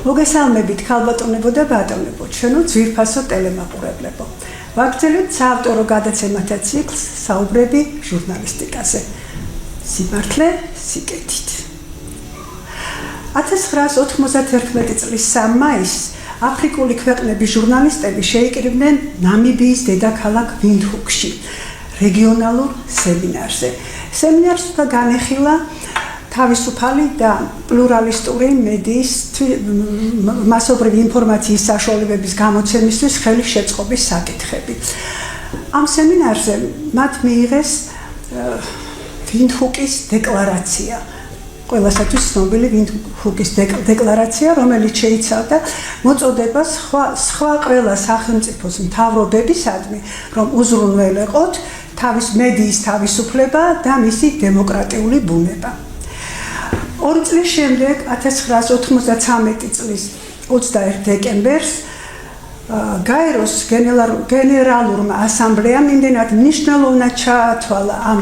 მოგესალმებით ქალბატონებო და ბატონებო, ჩვენო ძვირფასო ტელემაყურებლებო. ვაგრძელებთ საავტორო გადაცემათა ციკლს საუბრები ჟურნალისტიკაზე. სიმართლე სიკეთით. 1991 წლის 3 მაისს აფრიკული ქვეყნების ჟურნალისტები შეიკრიბნენ ნამიბიის დედაქალაქ ვინდჰუკში რეგიონალურ სემინარზე. სემინარს განეხილა თავისუფალი და პლურალისტური მედიის მასობრივი ინფორმაციის საშუალებების გამოცემისთვის ხელის შეწყობის საკითხები. ამ სემინარზე მათ მიიღეს ვინდჰუკის დეკლარაცია. ყველასათვის ცნობილი ვინდჰუკის დეკლარაცია, რომელიც შეიცავდა მოწოდებას სხვა ყველა სახელმწიფოს მთავრობებისადმი, რომ უზრუნველეყოთ თავის მედიის თავისუფლება და მისი დემოკრატიული ბუნება. 2 წლის შემდეგ 1993 წლის 21 დეკემბერს გაეროს გენერალურმა ასამბლეამ იმდენად მნიშვნელოვნად ჩაათვალა ამ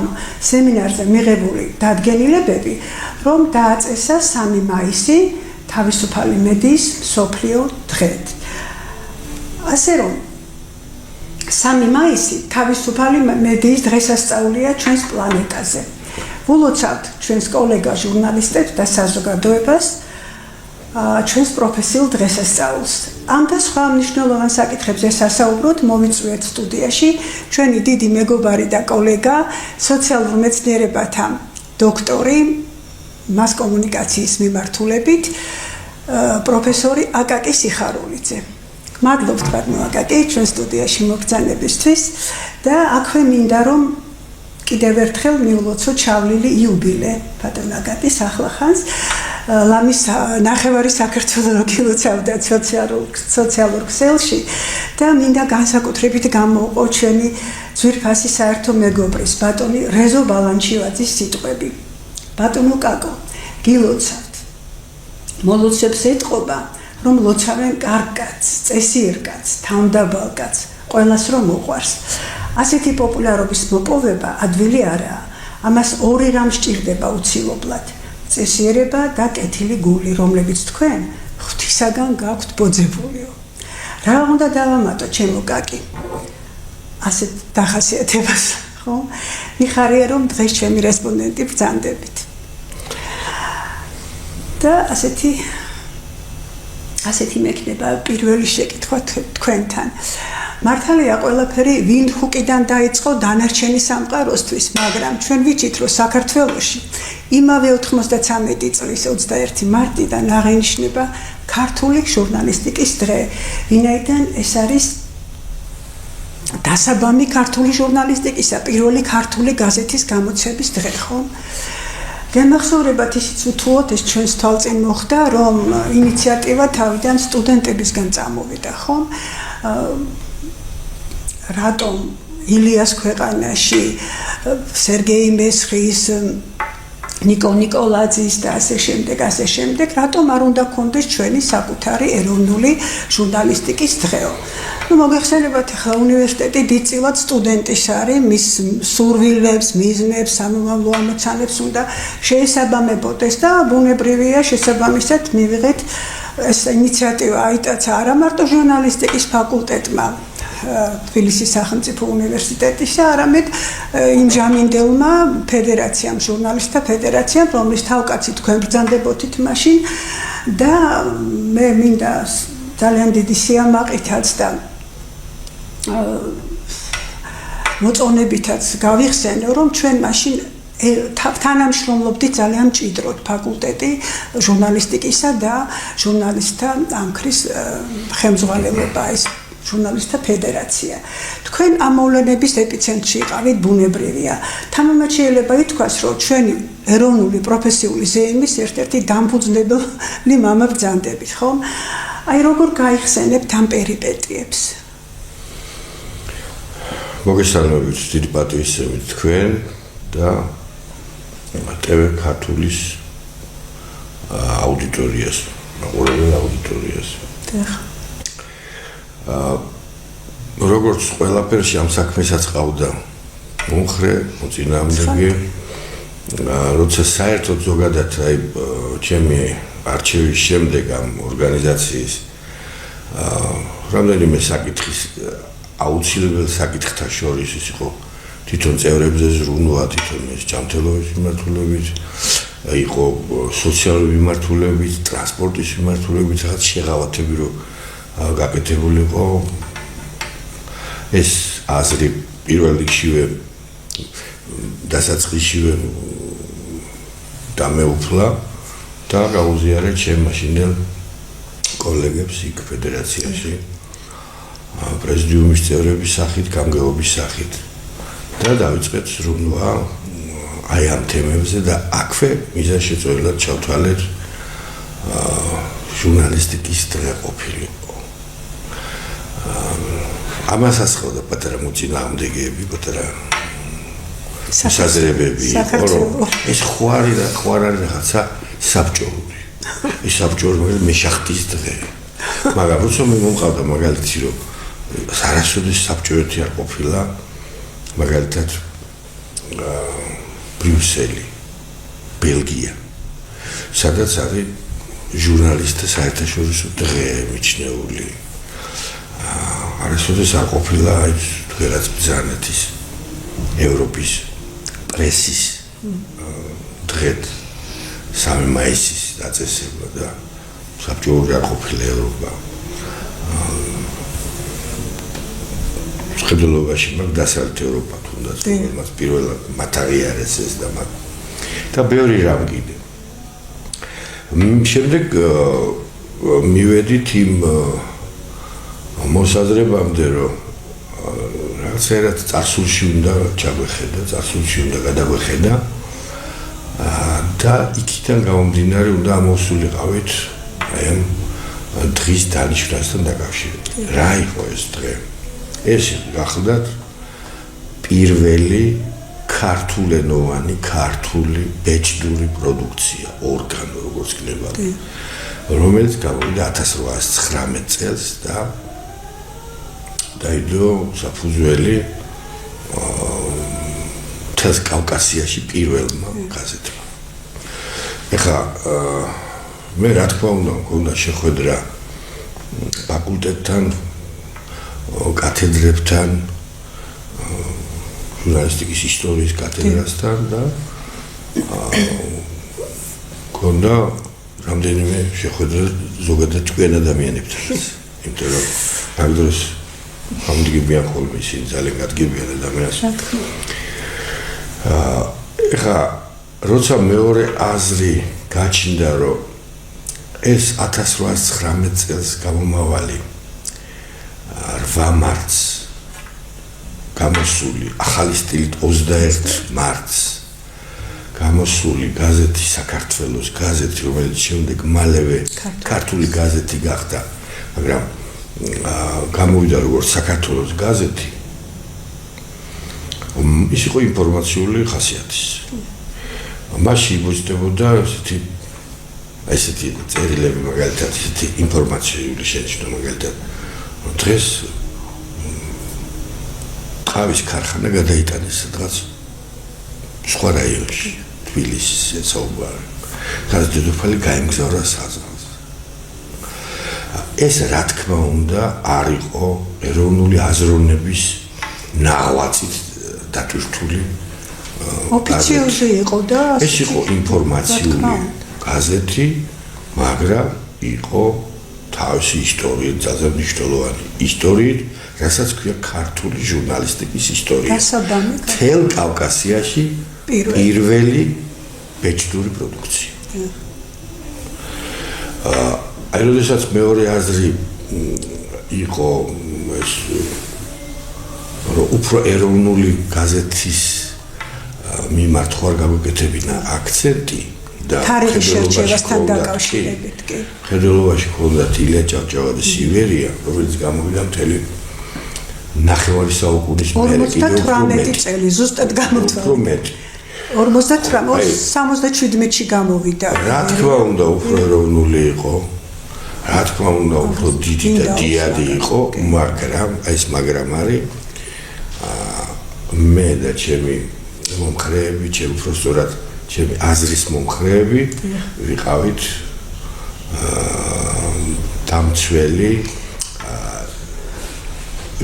სემინარზე მიღებული დადგენილებები, რომ დააწესა 3 მაისი თავისუფალი მედიის მსოფლიო დღედ. ასე რომ 3 მაისი თავისუფალი მედიის დღესასწაულია ჩვენს პლანეტაზე. ულოცავთ ჩვენს კოლეგა ჟურნალისტებს და საზოგადოებას ჩვენს პროფესიულ დღესასწაულს. ამ და სხვა მნიშვნელოვან საკითხებზე სასაუბროთ მოვიწვიეთ სტუდიაში ჩვენი დიდი მეგობარი და კოლეგა, სოციალურ მეცნიერებათა დოქტორი, მას კომუნიკაციის მიმართულებით, პროფესორი აკაკი სიხარულიძე. მადლობთ ბატონო აკაკი ჩვენ სტუდიაში მოგბრძანებისთვის და აქვე მინდა რომ კიდევ ერთხელ მიულოცოთ ჩავლილი იუბილე ბატონო აკაკის ახლახანს. ლამის ნახევარი საქართველო გილოცავდა სოციალურ ქსელში და მინდა განსაკუთრებით გამოვყო ჩვენი ძვირფასი საერთო მეგობრის ბატონი რეზო ბალანჩივაძის სიტყვები. ბატონო კაკო, გილოცავთ. მოლოცებს ეთყობა, რომ ლოცავენ კარგ კაცს, წესიერ კაცს, თავმდაბალ კაცს, ყველას რომ უყვარს. ასეთი პოპულარობის მოპოვება ადვილი არაა. ამას ორი რამ სჭირდება უცილობლად. წესიერება და კეთილი გული, რომლებიც თქვენ ღვთისაგან გაქვთ ბოძებულიო. რა უნდა დავამატო ჩემო კაკი? ასეთ დახასიათებას, ხო? მიხარია რომ დღეს ჩემი რესპონდენტი ბრძანდებით. და ასეთი მექნება პირველი შეკითხვა თქვენთან. მართალია ყველაფერი ვინდჰუკიდან დაიწყო დანარჩენი სამყაროსთვის, მაგრამ ჩვენ ვიცით, რომ საქართველოში იმავე 93 წლის 21 მარტიდან აღინიშნება ქართული ჟურნალისტიკის დღე, ვინაიდან ეს არის დასაბამი ქართული ჟურნალისტიკისა, პირველი ქართული გაზეთის გამოცემის დღე, ხო? გემახსოვრებათ ისიც უთუოდ ეს ჩვენს თვალწინ მოხდა, რომ ინიციატივა თავიდან სტუდენტებისგან წამოვიდა, ხო? რატომ ილიას ქვეყანაში სერგეი მესხის, ნიკო ნიკოლაძის და ასე შემდეგ, რატომ არ უნდა გქონდეს ჩვენი საკუთარი ეროვნული ჟურნალისტიკის დღეო? მოგეხსენებათ, ახლა უნივერსიტეტი დიდწილად სტუდენტის არის, მის სურვილებს, მიზნებს, სამომავლო ამოცანებს უნდა შეესაბამებოდეს და ბუნებრივია შესაბამისად მივიღეთ ეს ინიციატივა აიტაცა არა მარტო ჟურნალისტიკის ფაკულტეტმა თბილისის სახელმწიფო უნივერსიტეტისა, არამედ იმჟამინდელმა ფედერაციამ, ჟურნალისტთა ფედერაციამ, რომლის თავკაცი თქვენ ბრძანდებოდით მაშინ და მე მინდა ძალიან დიდი სიამაყითაც და მოწონებითაც გავიხსენო, რომ ჩვენ მაშინ თანამშრომლობდით ძალიან მჭიდროდ ფაკულტეტი ჟურნალისტიკისა და ჟურნალისტთა ამქრის ხელმძღვანელობა ეს ჟურნალისტთა ფედერაცია. თქვენ ამ მოვლენების ეპიცენტრში იყავით, ბუნებრივია. თამამად შეიძლება ითქვას, რომ ჩვენი ეროვნული პროფესიული ზეიმის ერთ-ერთი დამფუძნებელი მამა ბრძანდებით, ხო? აი როგორ გაიხსენებთ ამ პერიპეტიებს? მოგესალმებით დიდი პატივისცემით თქვენ და TV ქართულის აუდიტორიას, ყოველ აუდიტორიას. როგორც ყველაფერში ამ საქმესაც ყავდა მომხრე, მოწინააღმდეგე, როცა საერთოდ ზოგადად აი ჩემი არჩევის შემდეგ ამ ორგანიზაციის რამდენიმე საკითხის აუცილებელ საკითხთა შორის ის იყო თვითონ წევრებზე ზრუნვა, თვითონ ეს ჯანმრთელობის მიმართულებით, იყო სოციალური მიმართულებით, ტრანსპორტის მიმართულებით, რაღაც შეღავათები რომ გაკეთებული იყო. ეს აზრი პირველ რიგშივე დასაწყისშივე დამეუფლა და გაუზიარა ჩემ მაშინდელ კოლეგებს იქ ფედერაციაში პრეზიდიუმის წევრების სახით, გამგეობის სახით და დავიწყეთ ზრუნვა აი ამ თემებზე და აქვე მიზანშეწონილად ჩავთვალეთ ჟურნალისტიკის დღე ყოფილიყო. ამას ასხავდა პატარა მოწინააღმდეგეები, პატარა საზრებები, რომ ეს ხوار არის რაღაცა საბჭოური. ეს საბჭოური მეშახტის დღე. მაგრამ როცა მე მომყავდა მაგალითი რომ არასოდეს საბჭოეთი არ ყოფილა, მაგალითად ბრიუსელი, ბელგია, სადაც არის ჟურნალისტთა საერთაშორისო დღე მიჩნეული. არასოდეს არ ყოფილა აი თქვენაც ბრძანეთის ევროპის პრესის დღედ 3 მაისის დაწესება და საბჭოური არ ყოფილა ევროპა. შეხედულობაში მაგ დასავლეთ ევროპა თუნდაც მას პირველად მათაღიარეს ეს და მაგ და ბევრი რამ კიდე. შემდეგ მივედით იმ მოსაზრებამდე რომ რაღაცერად წარსულში უნდა ჩაგვეხედა, წარსულში უნდა გადაგვეხედა და იქიდან გამომდინარე უნდა ამოსულიყავით აი ამ დღის დანიშნასთან დაკავშირებით. რა იყო ეს დღე? ეს გახლდათ პირველი ქართულენოვანი ქართული ბეჭდური პროდუქცია, ორგანო როგორც გნებავთ, რომელიც გამოვიდა 1819 წელს და დაიდო საფუძველი მთელს კავკასიაში პირველმა გაზეთმა. ეხლა მე რა თქმა უნდა მქონდა შეხვედრა ფაკულტეტთან, კათედრებთან, ჟურნალისტიკის ისტორიის კათედრასთან და მქონდა რამდენიმე შეხვედრა ზოგადად თქვენ ადამიანებთანაც. იმიტომ რომ ამ დროს ამდგებიან ხოლმე ისინი ძალიან გადგებიან ადამიანს. ეხლა როცა მეორე აზრი გაჩნდა რომ ეს 1819 წელს გამომავალი 8 მარტს გამოსული ახალი სტილით 21 მარტს გამოსული გაზეთი საქართველოს გაზეთი, რომელიც შემდეგ მალევე ქართული გაზეთი გახდა, მაგრამ გამოვიდა როგორც საქართველოს გაზეთი, ის იყო ინფორმაციული ხასიათის. მასში იბეჭდებოდა ესეთი წერილები, მაგალითად ესეთი ინფორმაციული შენიშვნა, მაგალითად დღეს ყავის ქარხანა გადაიტანეს სადღაც სხვა რაიონში, თბილისში საუბარი. სადაც დედოფალი გაემგზავრა საზღვარზე. ეს რა თქმა უნდა არ იყო ეროვნული აზროვნების ნაღვაწით დატვირთული ოფიციოზი იყო და ეს იყო ინფორმაციული გაზეთი, მაგრამ იყო თავისი ისტორიით, ძალიან მნიშვნელოვანი ისტორიით, რასაც ქვია ქართული ჟურნალისტიკის ისტორია. მთელ კავკასიაში პირველი ბეჭდური პროდუქცია. აი როდესაც მეორე აზრი იყო ეს რომ უფრო ეროვნული გაზეთის მიმართ ხარ გაგვეკეთებინა აქცენტი და თარიღის შერჩევასთან დაკავშირებით კი. ხედელობაში ჰქონდა ილია ჭავჭავაძის ივერია, რომელიც გამოვიდა მთელი ნახევარი საუკუნის მერე კიდევ 58 წელი ზუსტად გამოთვალა. 77-ში გამოვიდა. რა თქმა უნდა უფრო ეროვნული იყო. რა თქმა უნდა უფრო დიდი და დიადი იყო, მაგრამ ეს მაგრამ არის მე და ჩემი მომხრეები, ჩემი უბრალოდ ჩემი აზრის მომხრეები ვიყავით დამცველი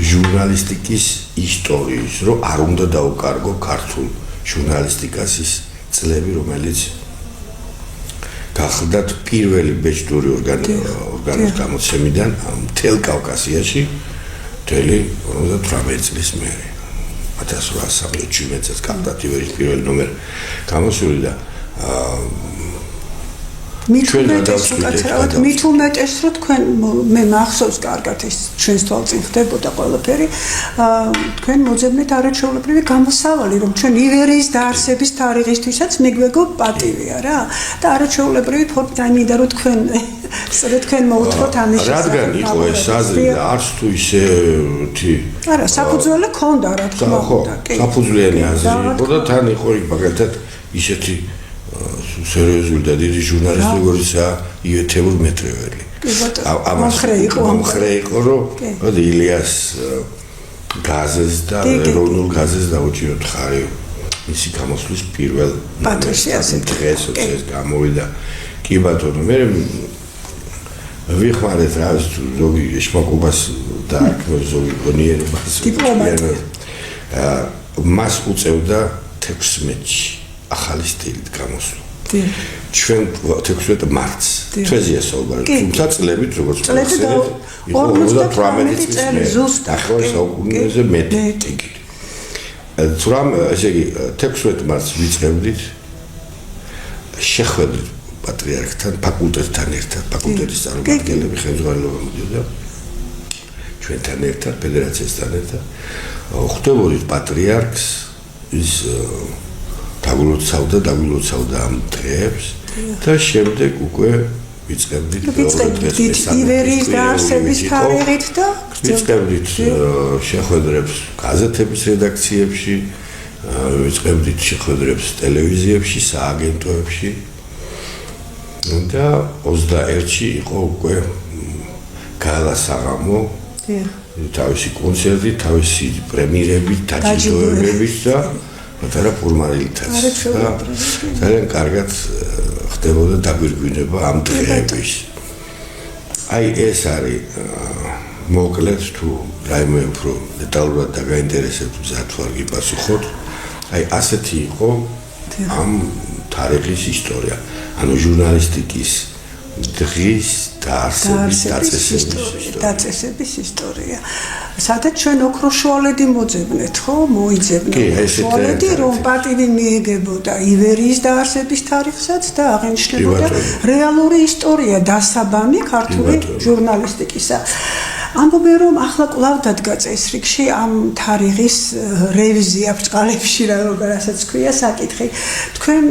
ჟურნალისტიკის ისტორიის, რომ არ უნდა დაუკარგო ქართულ ჟურნალისტიკას ის წლები, რომელიც გახლდათ პირველი ბეჭდური ორგანოს გამოცემიდან მთელ კავკასიაში მთელი 58 წლის მერე 1877 წელს გახლდათ ივერის პირველი ნომერი გამოსული და მით უმეტეს რომ თქვენ მე მახსოვს კარგად ის ჩვენს თვალწინ ხდებოდა ყველაფერი თქვენ მოძებნით არაჩვეულებრივი გამოსავალი რომ ჩვენ ივერიის დაარსების თარიღისთვისაც მიგვეგო პატივია რა და არაჩვეულებრივი ფორმით ამინდა რომ თქვენ მოუთხოთ ამის რადგან იყო ეს აზრი და არც თუ ისე არა საფუძველი ქონდა რა თქმა უნდა საფუძვლიანი აზრი იყო და თან იყო იქ მაგალითად ისეთი სერიოზული და დიდი ჟურნალისტი როგორიცაა ივე თემურ-მეტრეველი. ამხრე იყო რომ ილიას გაზეს და ეროვნულ გაზეს დაუჭიროთ ხარი მისი გამოსვლის პირველ დღეს ეს გამოვიდა. კი ბატონო მე ვიხმარეთ რა ზოგი შმაკობას და ზოგი გონიერებას დიპლომატია მას უწევდა 16-ში ახალი სტილით გამოსვლა. ჩვენ 16 მარტს თვეზია საუბარი. თუმცა წლებით როგორც მოხსენეთ, იყო 58 წელი ზუსტად. ახლა საუკუნეზე მეტი. თუმცა ესე იგი 16 მარტს ვიწყებდით შეხვედრით პატრიარქთან, ფაკულტეტთან ერთად, ფაკულტეტის წარმომადგენლები ხელმძღვანელობა მოდიოდა. ჩვენთან ერთად, ფედერაციასთან ერთად. ხვდებოდით პატრიარქს ის დაგულოცავდა ამ დღეებს და შემდეგ უკვე ვიწყებდით ივერიის დაარსების თარიღით და ვიწყებდით შეხვედრებს გაზეთების რედაქციებში, ვიწყებდით შეხვედრებს ტელევიზიებში, სააგენტოებში და 21-ში იყო უკვე გალასაღამო თავისი კონცერტი, თავისი პრემიერებით, დაჯილდოებებით და მათარა ფორმალიტეტს და ძალიან კარგად ხდებოდა დაგვირგვინება ამ დღეების. აი ეს არის მოკლედ თუ რაიმე უფრო დეტალურად დაგაინტერესებთ მზად გიპასუხოთ. აი ასეთი იყო ამ თარიღის ისტორია. ანუ ჟურნალისტიკის დღის დაწესების ისტორია. სადაც ჩვენ ოქროშუალედი მოძებნეთ, ხო? მოიძებნეთ შუალედი, რომ პატივი მიეგებოდა ივერიის დაარსების თარიღსაც და აღინიშნებოდა რეალური ისტორია დასაბამი ქართული ჟურნალისტიკისა. ამბობენ რომ ახლა კვლავ დადგა წესრიგში ამ თარიღის რევიზია ბრწყალებში რასაც ქვია საკითხი. თქვენ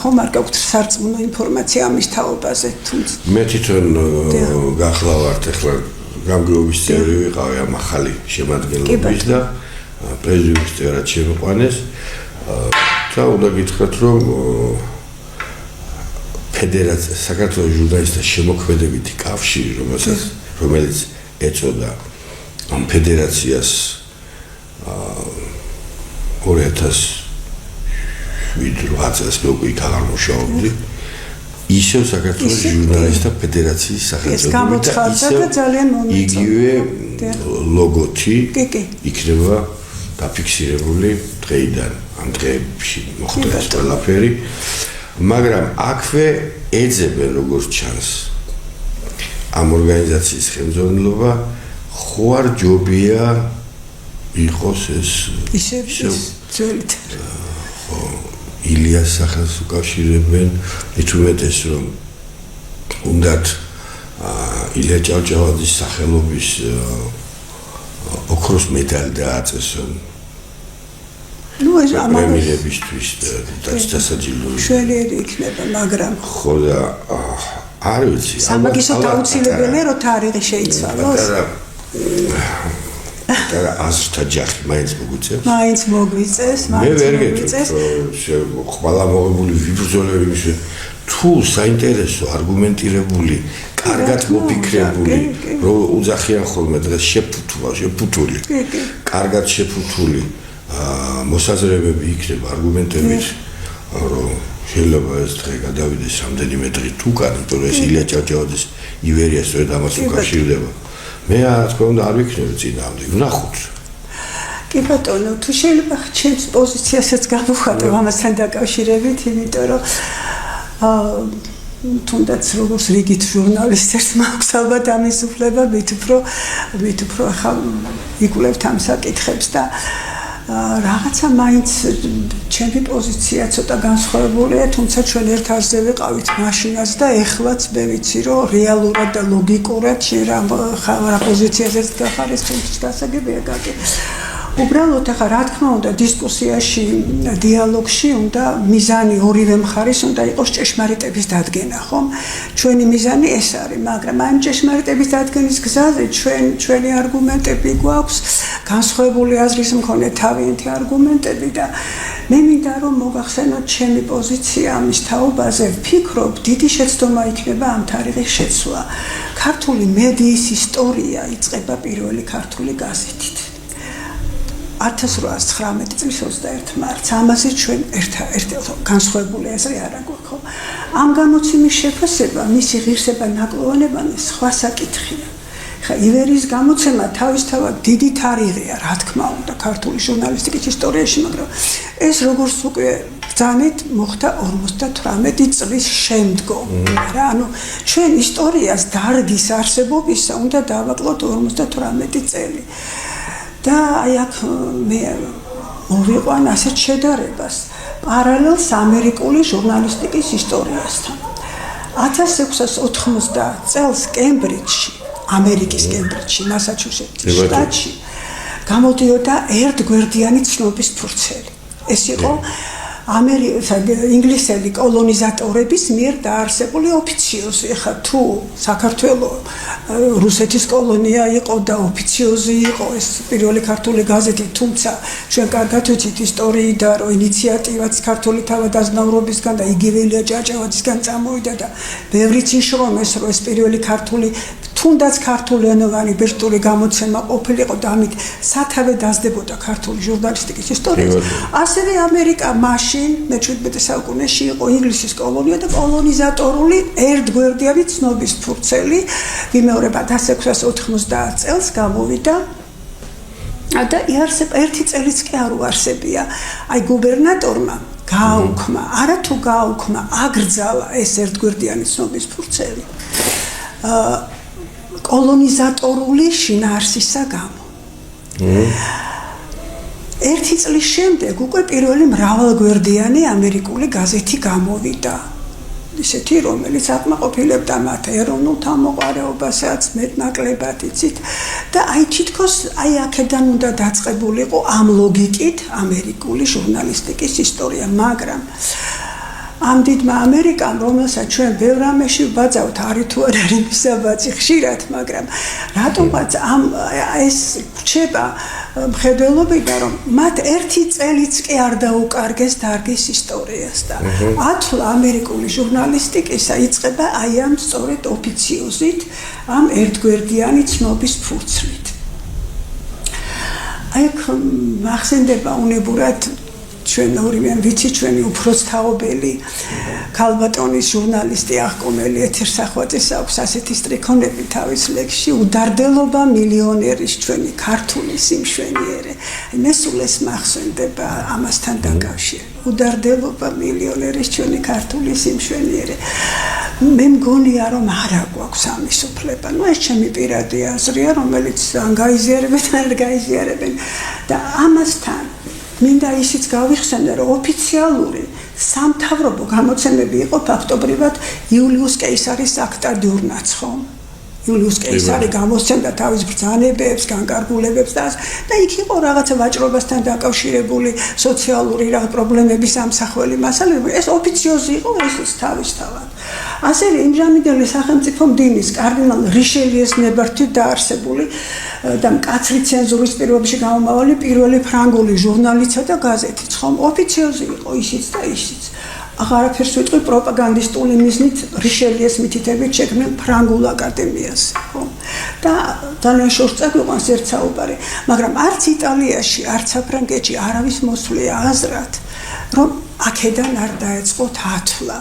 ხომ არ გაქვთ სარწმუნო ინფორმაცია ამის თაობაზე თუმცა მე თვითონ გახლავართ ახლა გამგეობის წევრი ვიყავი ამ ახალი შემადგენლობის და პრეზიდენტის წევრად შემოყვანეს და უნდა გითხრათ რომ ფედერაცია საქართველოს ჟურნალისტთა შემოქმედებითი კავშირი რომელიც ეწოდა ამ ფედერაციას 2008 წელს მე უკვე იქ აღარ მუშაობდი ისევ საქართველოს ჟურნალისტთა ფედერაციის სახელმწიფოები და იგივე ლოგოთი იქნება დაფიქსირებული დღეიდან ამ დღეებში მოხდა ეს ყველაფერი მაგრამ აქვე ეძებენ როგორც ჩანს ამ ორგანიზაციის ხელმძღვანელობა ხო არ ჯობია იყოს ეს ისევ ძველით ილიას სახელს უკავშირებენ მით უმეტეს რომ უნდათ ილია ჭავჭავაძის სახელობის ოქროს მედალი დააწესონ ნუ ეს პრემიერებისთვის და დასაჯილდოებისთვის შველიერი იქნება მაგრამ ხო და არ ვიცი სამაგისოდ აუცილებელია რომ თარიღი შეიცვალოს და აზრთა ჯახი მაინც მოგვიწევს მაინც მოგვიწევს მე ვერ გეტყვით ყველა მოღებული ვიბრძოლები თუ საინტერესო არგუმენტირებული კარგად მოფიქრებული რომ უძახიან ხოლმე დღეს შეფუთული კარგად შეფუთული მოსაზრებები იქნება არგუმენტებით რომ შეიძლება ეს დღე გადავიდეს რამდენიმე დღე თუ კან, იმიტომ რომ ეს ილია ჭავჭავაძის ივერია სწორედ ამას უკავშირდება. მე რა თქმა უნდა არ ვიქნები წინააღმდეგ, ვნახოთ. კი ბატონო, თუ შეიძლება ჩემს პოზიციასაც გავუხატო ამასთან დაკავშირებით, იმიტომ რომ თუნდაც როგორც რიგით ჟურნალისტებს მაქვს ალბათ ამის უფლება, მით უფრო ახლა იკვლევთ ამ საკითხებს და რაღაცა მაინც ჩემი პოზიცია ცოტა განსხვავებულია, თუმცა ჩვენ ერთ აზრზე ვიყავით მაშინაც და ეხლაც მე ვიცი, რომ რეალურად და ლოგიკურად შენ რა პოზიციაზეც გახარეს თუმცა დასაგებია გაკი. უბრალოდ ახლა რა თქმა უნდა დისკუსიაში, დიალოგში უნდა მიზანი ორივე მხარის უნდა იყოს ჭეშმარიტების დადგენა, ხომ? ჩვენი მიზანი ეს არის, მაგრამ ამ ჭეშმარიტების დადგენის გზაზე ჩვენი არგუმენტები გვაქვს, განსხვავებული აზრის მქონე თავიანთი არგუმენტები და მე მინდა რომ მოგახსენოთ ჩემი პოზიცია ამის თაობაზე, ვფიქრობ, დიდი შეცდომა იქნება ამ თარიღის შეცვლა. ქართული მედიის ისტორია იწყება პირველი ქართული გაზეთით. 1819 წლის 21 მარტს. ამაზე ჩვენ ერთ განსხვავებული აზრი არ აქვს, ხო? ამ გამოცემის შეფასება, მისი ღირსება, ნაკლოვანება სხვა საკითხია. ხა ივერიის გამოცემა თავისთავად დიდი თარიღია, რა თქმა უნდა, ქართული ჟურნალისტიკის ისტორიაში, მაგრამ ეს როგორც უკვე ბრძანეთ, მოხდა 58 წლის შემდგომ. რა, ანუ ჩვენ ისტორიას დარგის არსებობისა უნდა დავაკლოთ 58 წელი. და აი აქ მე მოვიყვან ასეთ შედარებას პარალელს ამერიკული ჟურნალისტიკის ისტორიასთან. 1690 წელს კემბრიჯში, ამერიკის კემბრიჯში, მასაჩუსეტსის შტატში გამოდიოდა ერთგვერდიანი ცნობის ფურცელი. ეს იყო ინგლისელი კოლონიზატორების მიერ დაარსებული ოფიციოზი. ეხლა თუ საქართველოს რუსეთის კოლონია იყო და ოფიციოზი იყო ეს პირველი ქართული გაზეთი, თუმცა ჩვენ კარგად ვიცით ისტორიიდან, რომ ინიციატივაც ქართული თავადაზნაურობისგან და იგივე ილია ჭავჭავაძისგან წამოვიდა და ბევრიც იშრომეს, რომ ეს პირველი ქართული თუნდაც ქართულენოვანი ბეჭდური გამოცემა ყოფილიყო და ამით სათავე დასდებოდა ქართული ჟურნალისტიკის ისტორიაზე. ასევე ამერიკა მაშინ მე-17 საუკუნეში იყო ინგლისის კოლონია და კოლონიზატორული ერთგვერდიანი ცნობის ფურცელი ვიმეორებად 1690 წელს გამოვიდა და იარსება ერთი წელიც კი არ უარსებია. აი გუბერნატორმა გააუქმა, არათუ გააუქმა, აგრძალა ეს ერთგვერდიანი ცნობის ფურცელი. კოლონიზატორული შინაარსისა გამო. ერთი წლის შემდეგ უკვე პირველი მრავალგვერდიანი ამერიკული გაზეთი გამოვიდა. ისეთი, რომელიც აკმაყოფილებდა მათ ეროვნულ თავმოყარეობასაც მეტნაკლებად იცით და აი თითქოს აი აქედან უნდა დაწყებულიყო ამ ლოგიკით ამერიკული ჟურნალისტიკის ისტორია, მაგრამ ამ დიდმა ამერიკამ, რომელსაც ჩვენ ბევრ რამეში ვბაძავთ, არის თუ არ არის მისაბაძი ხშირად, მაგრამ რატომღაც ეს რჩება მხედველობიდან, რომ მათ ერთი წელიც კი არ დაუკარგეს დარგის ისტორიას და ათვლა ამერიკული ჟურნალისტიკისა იწყება აი ამ სწორედ ოფიციოზით, ამ ერთგვერდიანი ცნობის ფურცლით. აი მახსენდება უნებურად ჩვენ ორივე ვიცი ჩვენი უფროს თაობელი ქალბატონის ჟურნალისტი აღკომელი ეთირსახვაძეს აქვს ასეთი სტრიქონები თავის ლექსში უდარდელობა მილიონერის ჩვენი ქართული სიმშვენიერე. მე სულ ეს მახსენდება ამასთან დაკავშირებით. უდარდელობა მილიონერის ჩვენი ქართული სიმშვენიერე. მე მგონია რომ არა გვაქვს ამის უფლება. ნუ ეს ჩემი პირადი აზრია, რომელიც ან გაიზიარებენ ან არ გაიზიარებენ და ამასთან მინდა ისიც გავიხსენე, რომ ოფიციალური სამთავრობო გამოცემები იყო ფაქტობრივად იულიუს კეისარის აქტა დიურნაც, ხო? იულიუს კეისარი გამოსცემდა თავის ბრძანებებს, განკარგულებებს და იქ იყო რაღაცა ვაჭრობასთან დაკავშირებული სოციალური პრობლემების ამსახველი მასალები. ეს ოფიციოზი იყო ეს თავისთავად. ასევე იმჟამიდელი სახელმწიფო მდივნის კარდინალ რიშელიეს ნებართვით დაარსებული და მკაცრი ცენზურის პირობებში გამომავალი პირველი ფრანგული ჟურნალისა და გაზეთიც, ხომ? ოფიციოზი იყო ისიც და ისიც. აღარაფერს ვიტყვი პროპაგანდისტული მიზნით რიშელიეს მითითებით შექმნილ ფრანგულ აკადემიას, ხო? და ძალიან შორს წაგვიყვანს ერთ საუბარი, მაგრამ არც იტალიაში, არც საფრანგეთში არავის მოსვლია აზრად, რომ აქედან არ დაეწყო თათვლა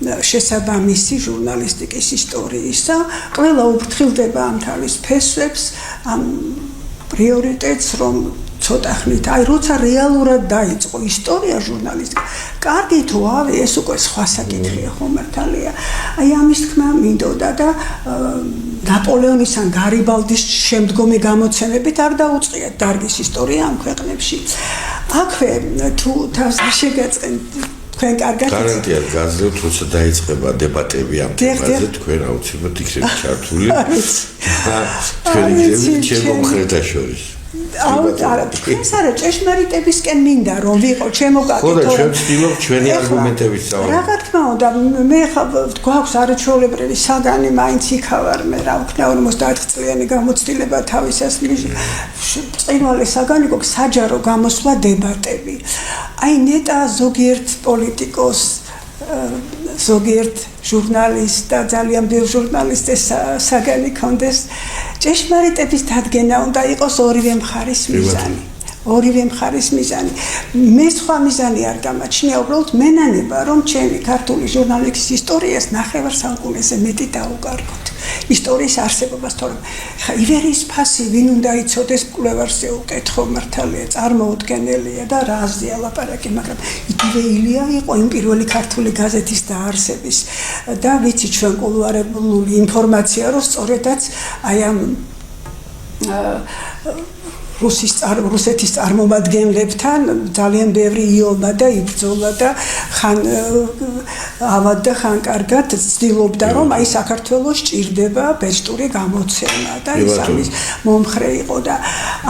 შესაბამისი ჟურნალისტიკის ისტორიისა, ყველა უფრთხილდება ამ თავის ფესვებს, ამ პრიორიტეტს, რომ ცოტა ხნით, აი როცა რეალურად დაიწყო ისტორია ჟურნალისტიკა, კარგი თუ ავი, ეს უკვე სხვა საკითხია, ხო მართალია. აი ამის თქმა მინდოდა და ნაპოლეონის ან გარიბალდის შემდგომი გამოცემებით არ დაუწყიათ დარგის ისტორია ამ ქვეყნებში. აქვე თუ თავს შეგაწყენ თქვენ კარგად გარანტია გაზრდით, როცა დაიწყება დებატები ამ თემაზე, თქვენ აუცილებლად იქნებით ჩართული. თქვენ იქნებით ჩემო მხრეთა შორის. არა, თქვენს არა, ჭეშმარიტებისკენ მინდა რომ ვიყო ჩემო კაკი. ხო და ჩვენ ვცდილობთ ჩვენი არგუმენტებით რა თქმა უნდა, მე გვაქვს არაჩვეულებრივი საგანი, მაინც იქავარ მე, რა ვქნა 50 წლიანი გამოცდილება თავისას წინვალე საგანი გვაქვს საჯარო გამოსვლა დებატები. აი ნეტა ზოგიერთ პოლიტიკოს ზოგიერთ ჟურნალისტ და ძალიან ბევრ ჟურნალისტის საგანი კონდეს ჭეშმარიტების დადგენა უნდა იყოს ორივე მხარის მიზანი. ორივე მხარის მიზანი. მე სხვა მიზანი არ გამაჩნია, უბრალოდ მენანება რომ ჩემი ქართული ჟურნალისტიკის ისტორიას ნახევარ საუკუნეზე მეტი დაუკარგოთ. ისტორიის არსებობას, თორემ ხა ივერიის ფასი ვინ უნდა იცოდეს კვლევარზე უკითხო მართალია, წარმოუდგენელია და რაზეა ლაპარაკი, მაგრამ იგივე ილია იყო იმ პირველი ქართული გაზეთის დაარსების და ვიცი ჩვენ კულუარული ინფორმაცია, რომ სწორედაც აი ამ რუსეთის წარმომადგენლებთან ძალიან ბევრი იომა და იბრძოლა და ხან ავად და ხან კარგად ცდილობდა რომ აი საქართველოს ჭირდება ბეჭდური გამოცემა და ის ამის მომხრე იყო და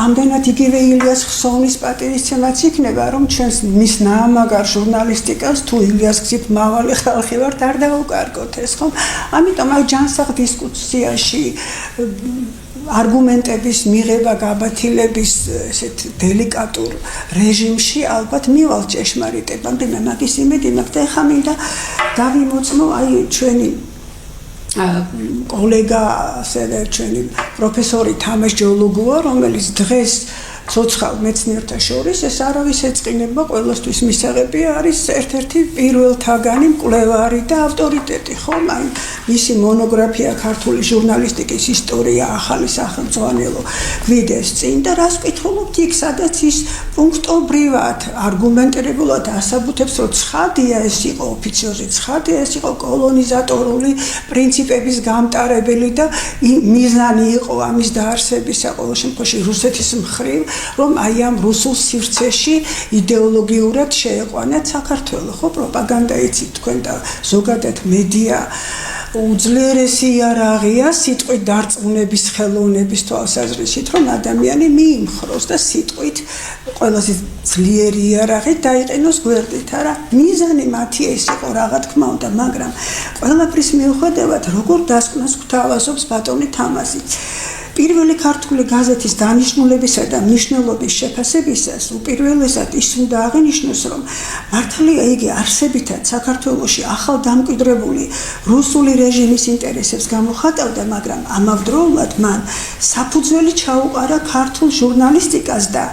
ამდენად იგივე ილიას ხსოვნის პატივისცემაც იქნება რომ ჩვენს მის ნაამაგარ ჟურნალისტიკას თუ ილიას გზით მავალი ხალხი ვართ არ დაუკარგოთ ეს ხომ ამიტომ აი ჯანსაღ დისკუსიაში არგუმენტების მიღება გაბათილების ესეთ დელიკატურ რეჟიმში ალბათ მივალ ჭეშმარიტებამდე მე მაგის იმედი მაქვს და ეხლა მინდა დავიმოწმო აი ჩვენი კოლეგა ასევე ჩვენი პროფესორი თამაშ ჯოლოგოა რომელიც დღეს ცოცხალ მეცნიერთა შორის ეს არავის ეწყინება ყველასთვის მისაღები არის ერთ-ერთი პირველთაგანი მკვლევარი და ავტორიტეტი ხომ აი მისი მონოგრაფია ქართული ჟურნალისტიკის ისტორია ახალი სახელმძღვანელო გვიდეს წინ და რას ვკითხულობთ იქ სადაც ის პუნქტობრივად არგუმენტირებულად ასაბუთებს რომ ცხადია ეს იყო ოფიციოზი ცხადია ეს იყო კოლონიზატორული პრინციპების გამტარებელი და მიზანი იყო ამის დაარსებისა ყოველ შემთხვევაში რუსეთის მხრივ რომ აი ამ რუსულ სივრცეში იდეოლოგიურად შეეყვანათ საქართველოს ხო პროპაგანდა იცით თქვენ და ზოგადად მედია უძლიერესი იარაღია სიტყვით დარწმუნების ხელოვნების თვალსაზრისით რომ ადამიანი მიიმხროს და სიტყვით ყველაზე ძლიერი იარაღი დაიყენოს გვერდით არა მიზანი მათი ეს იყო რა თქმა უნდა მაგრამ ყველაფრის მიუხედავად როგორ დასკვნას გვთავაზობს ბატონი თამაზი პირველი ქართული გაზეთის დანიშნულებისა და მნიშვნელობის შეფასებისას უპირველესად ის უნდა აღინიშნოს, რომ მართალია იგი არსებითად საქართველოში ახალ დამკვიდრებული რუსული რეჟიმის ინტერესებს გამოხატავდა, მაგრამ ამავდროულად მან საფუძველი ჩაუყარა ქართულ ჟურნალისტიკას და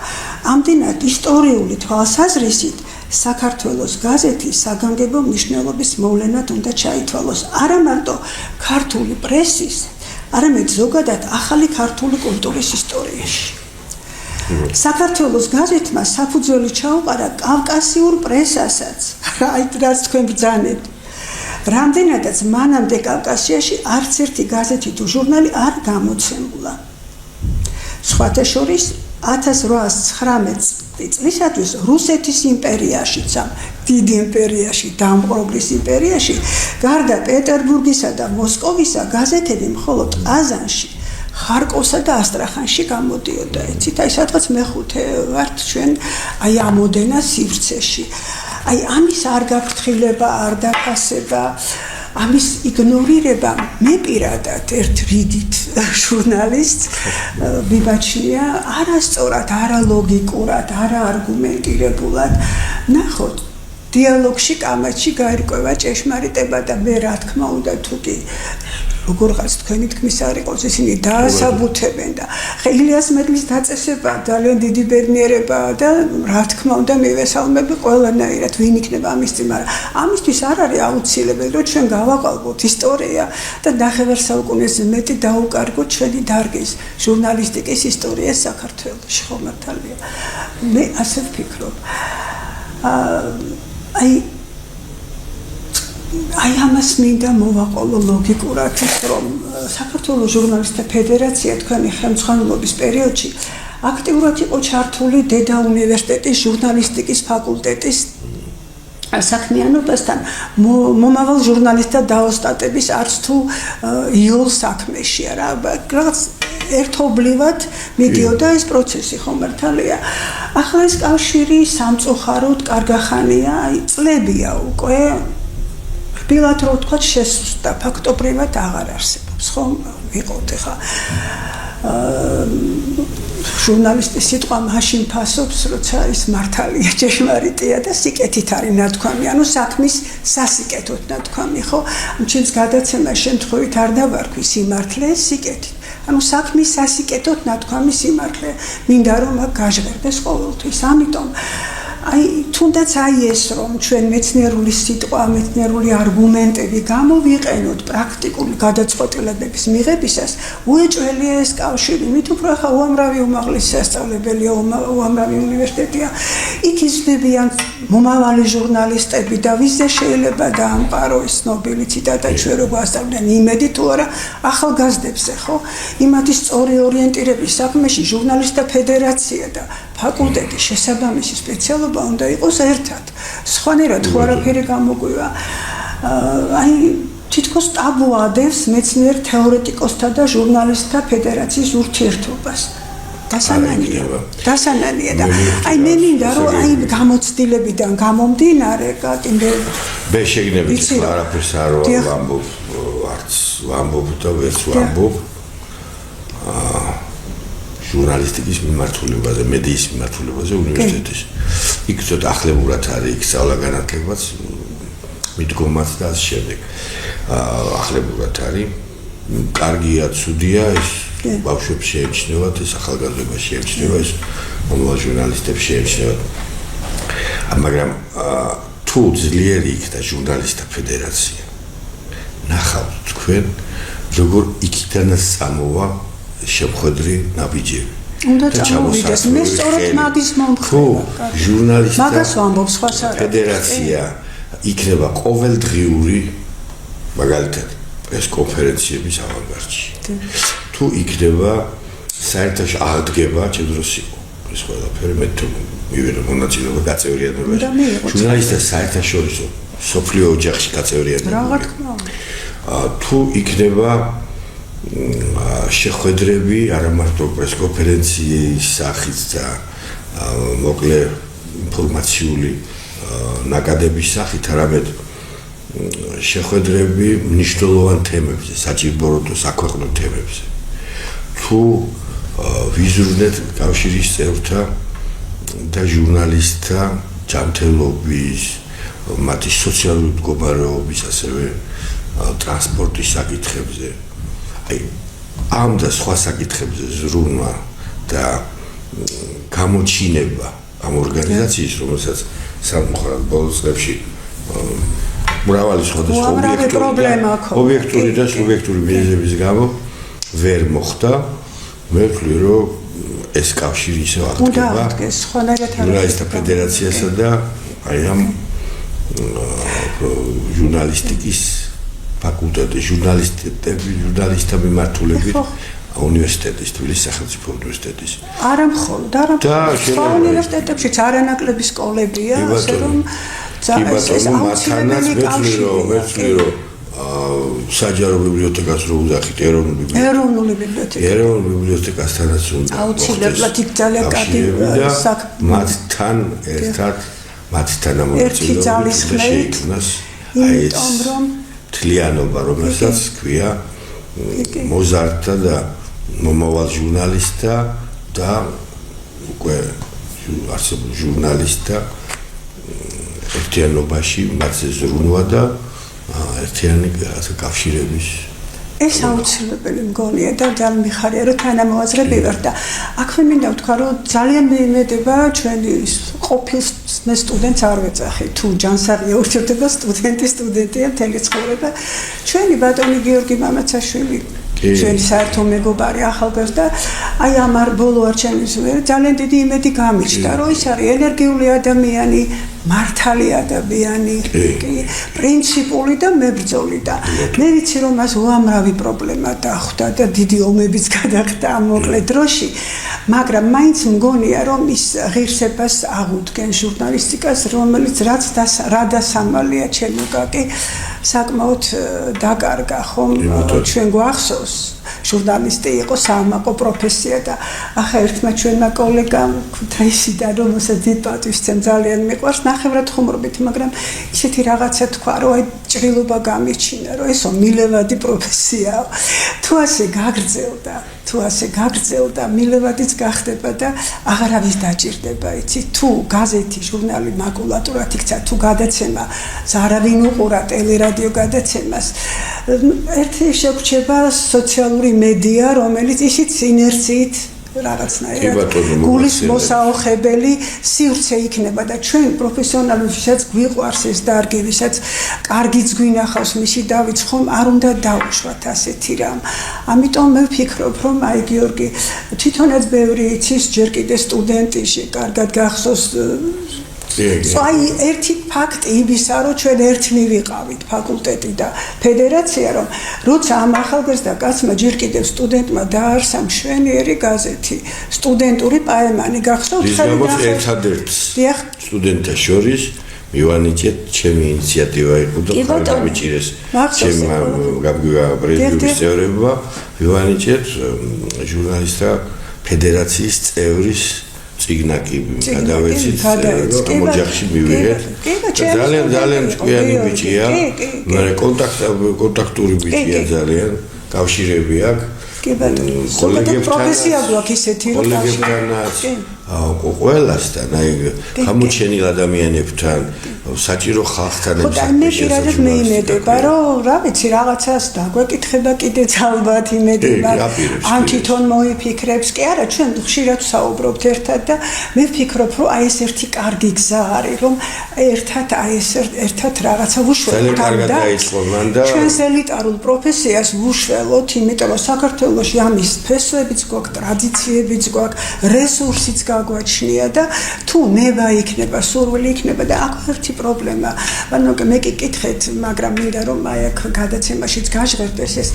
ამდენად ისტორიული თვალსაზრისით საქართველოს გაზეთი საგანგებო მნიშვნელობის მოვლენად უნდა ჩაითვალოს. არა მარტო ქართული პრესის არამედ ზოგადად ახალი ქართული კულტურის ისტორიაში. საქართველოს გაზეთმა საფუძველი ჩაუყარა კავკასიურ პრესასაც, რაც თქვენ ბრძანებთ. რამდენადაც მანამდე კავკასიაში არც ერთი გაზეთი თუ ჟურნალი არ გამოცემულა. სხვათა შორის 1819 წლისათვის რუსეთის იმპერიაშიც ამ დიდი იმპერიაში, დამპყრობლის იმპერიაში, გარდა პეტერბურგისა და მოსკოვისა, გაზეთები მხოლოდ ყაზანში, ხარკოვსა და ასტრახანში გამოდიოდა. იცით, აი სადღაც მეხუთე ვართ ჩვენ აი ამოდენა სივრცეში. აი ამის არ გაფრთხილება, არ დაფასება, ამის იგნორირება მე პირადად ერთ რიგით ჟურნალისტს ვიბაჩნია არასწორად, არალოგიკურად, არაარგუმენტირებულად. ნახოთ, დიალოგში კამათში გაირკვევა ჭეშმარიტება და მე რა თქმა უნდა თუ კი როგორღაც თქვენი თქმის არ იყოს, ისინი დაასაბუთებენ და ხა ილიას მეტლის დაწესება ძალიან დიდი ბედნიერებაა და რა თქმა უნდა მივესალმები ყველანაირად ვინ იქნება ამის წინ, მაგრამ ამისთვის არ არის აუცილებელი რომ ჩვენ გავაყალბოთ ისტორია და ნახევარ საუკუნეზე მეტი დაუკარგოთ ჩვენი დარგის ჟურნალისტიკის ისტორია საქართველოში, ხო მართალია. მე ასე ვფიქრობ. აი ამას მინდა მოვაყოლო ლოგიკურად ის რომ საქართველოს ჟურნალისტთა ფედერაცია თქვენი ხელმძღვანელობის პერიოდში აქტიურად იყო ჩართული დედა უნივერსიტეტის ჟურნალისტიკის ფაკულტეტის საქმიანობასთან მომავალ ჟურნალისტთა დაოსტატების არც თუ იოლ საქმეშია რა რაღაც ერთობლივად მიდიოდა ეს პროცესი ხო მართალია ახლა ეს კავშირი სამწუხაროდ კარგახანია აი წლებია უკვე რბილად რო ვთქვათ შესუსტა ფაქტობრივად აღარ არსებობს ხო ვიყავთ ხა ჟურნალისტის სიტყვა მაშინ ფასობს, როცა ის მართალია, ჭეშმარიტია და სიკეთით არის ნათქვამი, ანუ საქმის სასიკეთოდ ნათქვამი, ხო? ჩემს გადაცემას შემთხვევით არ დავარქვი სიმართლე სიკეთით. ანუ საქმის სასიკეთოდ ნათქვამი სიმართლე. მინდა რომ აქ გაჟღერდეს ყოველთვის. ამიტომ აი თუნდაც აი ეს რომ ჩვენ მეცნიერული სიტყვა, მეცნიერული არგუმენტები გამოვიყენოთ პრაქტიკული გადაწყვეტილებების მიღებისას, უეჭველია ეს კავშირი. მით უფრო ხა უამრავი უმაღლესი სასწავლებელია, უამრავი უნივერსიტეტია. იქ იზრდებიან მომავალი ჟურნალისტები და ვიზე შეიძლება დაამყარო ეს ცნობილი ციტატა ჩვენ რო გვასწავლენ იმედი თუ არა ახალგაზრდებზე, ხო? იმათი სწორი ორიენტირების საქმეში ჟურნალისტთა ფედერაცია და ფაკულტეტი შესაბამისი სპეციალობა უნდა იყოს ერთად. სხვანაირად ხო არაფერი გამოგვივა. აი თითქოს ტაბუ ადევს მეცნიერ თეორეტიკოსთა და ჟურნალისტთა ფედერაციის ურთიერთობას. დასანანია და აი მე მინდა რომ აი გამოცდილებიდან გამომდინარე კატინდე მე შეგნებით ხო არაფერს არ ვამბობ არც ვამბობ და ვერც ვამბობ ჟურნალისტიკის მიმართულებაზე, მედიის მიმართულებაზე უნივერსიტეტის. იქ ცოტა ახლებურად არის იქ სწავლა-განათლებაც, მიდგომაც და ასე შემდეგ. ახლებურად არის. კარგია, ცუდია ეს ბავშვებს შეემჩნევათ, ეს ახალგაზრდობას შეემჩნევა, ეს მომავალ ჟურნალისტებს შეემჩნევათ. მაგრამ თუ ძლიერი იქნა ჟურნალისტთა ფედერაცია, ნახავთ თქვენ, როგორ იქიდანაც წამოვა შეხვედრი ნაბიჯები. უნდა წამოვიდეს. მე სწორედ მაგის მომხრეა. ჟურნალისტთა მაგას ვამბობ სხვას არა. ფედერაცია იქნება ყოველდღიური მაგალითად ეს კონფერენციების ავანგარდში. თუ იქნება საერთაშორისო აღდგება, ჩემდროს იყო ეს ყველაფერი მე თუ მივიღე მონაწილეობა გაწევრიანებაში. ჟურნალისტთა საერთაშორისო სოფლიო ოჯახში გაწევრიანება. რა თქმა უნდა. თუ იქნება შეხვედრები არა მარტო პრესკონფერენციის სახით და მოკლე ინფორმაციული ნაკადების სახით, არამედ შეხვედრები მნიშვნელოვან თემებზე, საჭიროებო საქვეყნო თემებზე. თუ ვიზრუნეთ კავშირის წევრთა და ჟურნალისტთა ჯანმრთელობის, მათი სოციალური მდგომარეობის, ასევე ტრანსპორტის საკითხებზე. აი ამ და სხვა საკითხებზე ზრუნვა და გამოჩინება ამ ორგანიზაციის, რომელსაც სამხარად ბოლო წლებში მრავალი სხვადასხვა ობიექტური და სუბიექტური მიზეზების გამო ვერ მოხდა. მე ვთვლი, რომ ეს კავშირი ისევ აღდგება ჟურნალისტთა ფედერაციასა და აი ამ ჟურნალისტიკის ფაკულტეტის ჟურნალისტთა მიმართულებით უნივერსიტეტის, თბილისის სახელმწიფო უნივერსიტეტის. არა მხოლოდ, სხვა უნივერსიტეტებშიც არანაკლები სკოლებია, ასე რომ ეს მათანაც მეცვლი რომ საჯარო ბიბლიოთეკას რო უძახით ეროვნული ბიბლიოთეკასთანაც უნდა აუცილებლად იქ ძალიან კარგი მათთან ერთად მათთან ამონაწილეობით შეიქმნას აი ეს თლიანობა, რომელსაც ქვია მოზარდთა და მომავალ ჟურნალისტთა და უკვე არსებულ ჟურნალისტთა ერთიანობაში მათზე ზრუნვა და ერთიანი კავშირების ეს აუცილებელი მგონია და ძალიან მიხარია რომ თანამოაზრები ვარ და აქვე მინდა ვთქვა რომ ძალიან მეიმედება ჩვენი ყოფილ სტუდენტს არ ვეძახი თუ ჯანსაღია ურთიერთობა სტუდენტია მთელი ცხოვრება ჩვენი ბატონი გიორგი მამაცაშვილი ჩვენი საერთო მეგობარი ახალგაზრდა აი ამ ბოლო არჩევნების ძალიან დიდი იმედი გამიჩნდა რომ ის არის ენერგიული ადამიანი მართალი ადამიანი პრინციპული და მებრძოლი და მე ვიცი რომ მას უამრავი პრობლემა დახვდა და დიდი ომებიც გადახდა ამ მოკლე დროში მაგრამ მაინც მგონია რომ ის ღირსებას აღუდგენ ჟურნალისტიკას რომელიც რა დასამალია ჩემოგაკი საკმაოდ დაკარგა ხომ ჩვენ გვახსოვს ჟურნალისტი იყო საამაყო პროფესია და ახლა ერთმა ჩვენმა კოლეგამ ქუთაისიდან რომელსაც დიდ პატივს სცემ ძალიან მიყვარს ნახევრად ხუმრობით მაგრამ ისეთი რაღაცა თქვა რომ აი ჭრილობა გამიჩინა რომ ესო მილევადი პროფესიაა თუ ასე გაგრძელდა მილევადიც გახდება და აღარავის დაჭირდება იცი თუ გაზეთი ჟურნალი მაკულატურად იქცა თუ გადაცემა არავინ უყურა ტელერადიო გადაცემას ერთი შეგვჩება სოციალური მედია რომელიც ისიც ინერციით რაღაცნაირად გულის მოსაოხებელი სივრცე იქნება და ჩვენ პროფესიონალები ვისაც გვიყვარს ეს დარგი ვისაც კარგიც გვინახავს მისი დავით ხომ არ უნდა დავუშვათ ასეთი რამ ამიტომ მე ვფიქრობ რომ აი გიორგი თვითონაც ბევრი იცის ჯერ კიდე სტუდენტიში კარგად გახსოვს აი ერთი ფაქტი იმისა რომ ჩვენ ერთნი ვიყავით ფაკულტეტი და ფედერაცია რომ როცა ამ ახალგაზრდა კაცმა ჯერ კიდევ სტუდენტმა დაარსა მშვენიერი გაზეთი სტუდენტური პაემანი გახსოვთ ის გამოც ერთადერთ სტუდენტთა შორის მივანიჭეთ ჩემი ინიციატივა იყო და გამიჭირეს ჩემმა პრეზიდენტის წევრებმა მივანიჭეთ ჟურნალისტთა ფედერაციის წევრის ციგნაკი გადავეცით რომ ოჯახში მივიღეთ ძალიან ჭკვიანი ბიჭია მაგრამ კონტაქტური ბიჭია ძალიან კავშირები აქვს კოლეგებთან პროფესია გვაქვს ისეთი რომ კოლეგებთანაც ყველასთან აი გამოჩენილ ადამიანებთან საჭირო ხალხთან მე პირადად მეიმედება რომ რა ვიცი რაღაცას დაგვეკითხება კიდეც ალბათ იმედება ან თვითონ მოიფიქრებს კი არა ჩვენ ხშირად საუბრობთ ერთად და მე ვფიქრობ რომ აი ეს ერთი კარგი გზა არის რომ ერთად რაღაცა ვუშველოთ და ჩვენს ელიტარულ პროფესიას ვუშველოთ იმიტომ რომ საქართველოში ამის ფესვებიც გვაქვს ტრადიციებიც გვაქვს რესურსიც გაგვაჩნია და თუ ნება იქნება სურვილი იქნება და აქ ერთი პრობლემა ანუ მე კი კითხეთ მაგრამ მინდა რომ აი აქ გადაცემაშიც გაჟღერდეს ეს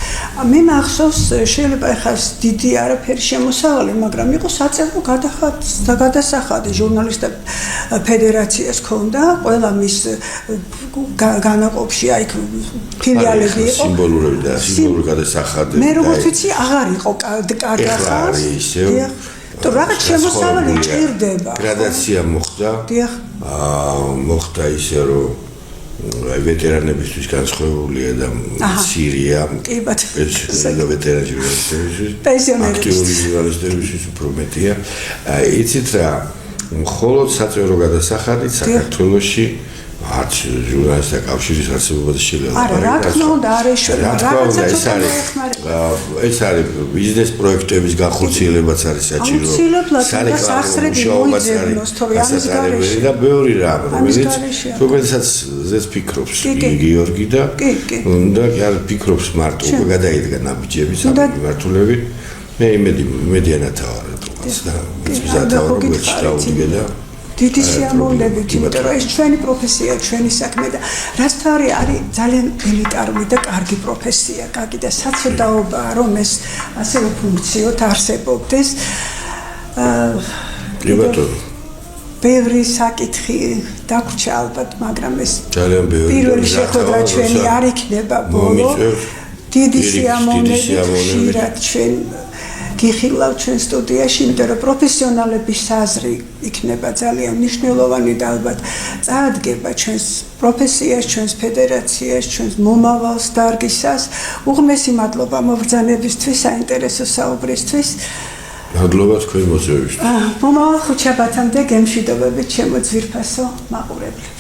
მე მახსოვს შეიძლება ახლა დიდი არაფერი შემოსავალი მაგრამ იყო საწევრო გადასახადი ჟურნალისტთა ფედერაციას ქონდა ყველა მის განაყოფში აი ფილიალები იყო სიმბოლური გადასახადი მე როგორც ვიცი აღარ იყო კარგი ახლა თუ რაღაც შემოსავალი ჭირდება გრადაცია მოხდა მოხდა ისე რომ ვეტერანებისთვის განსხვავებულია და მცირეა ვეტერანი ჟურნალისტებისთვის უფრო მეტია იცით რა მხოლოდ საწევრო გადასახადით საქართველოში არც ჟურნალისტთა კავშირის არსებობაზე შეიძლება არა რა თქმა უნდა არ ეშველა რაღაცა ეს არის ბიზნეს პროექტების განხორციელებაც არის საჭირო საერთაშორისო და ბევრი რამ რომელსაც ზეც ფიქრობს გიორგი და არ ფიქრობს მარტო გადაიდგა ნაბიჯები სამმართველები მე იმედიანათა ვარ და მზადავარ გვეჭდაუდგე და დიდი სიამოვნებით, იმიტომ რომ ეს ჩვენი პროფესია, ჩვენი საქმე და რაც თავი არის ძალიან ელიტარული და კარგი პროფესია, კარგი და საცოდაობაა რომ ეს ასევე ფუნქციოთ არსებობდეს. ბევრი საკითხი დაგვრჩა ალბათ, მაგრამ ეს ძალიან ბევრი პირველი შეხვედრა ჩვენი არ იქნება ბოლო. დიდი სიამოვნებით ჩვენ გიხილავ ჩვენ სტუდიაში, იმიტომ რომ პროფესიონალების საზრი იქნება ძალიან მნიშვნელოვანი და ალბათ წაადგება ჩვენს პროფესიას, ჩვენს ფედერაციას, ჩვენს მომავალს დარგისას. უღმესი მადლობა მობრძანებისთვის, საინტერესო საუბრისთვის. მადლობა თქვენ მოწვევისთვის. მომავალ ხუთშაბათამდე გემშვიდობებით ჩემო ძვირფასო მაყურებლო.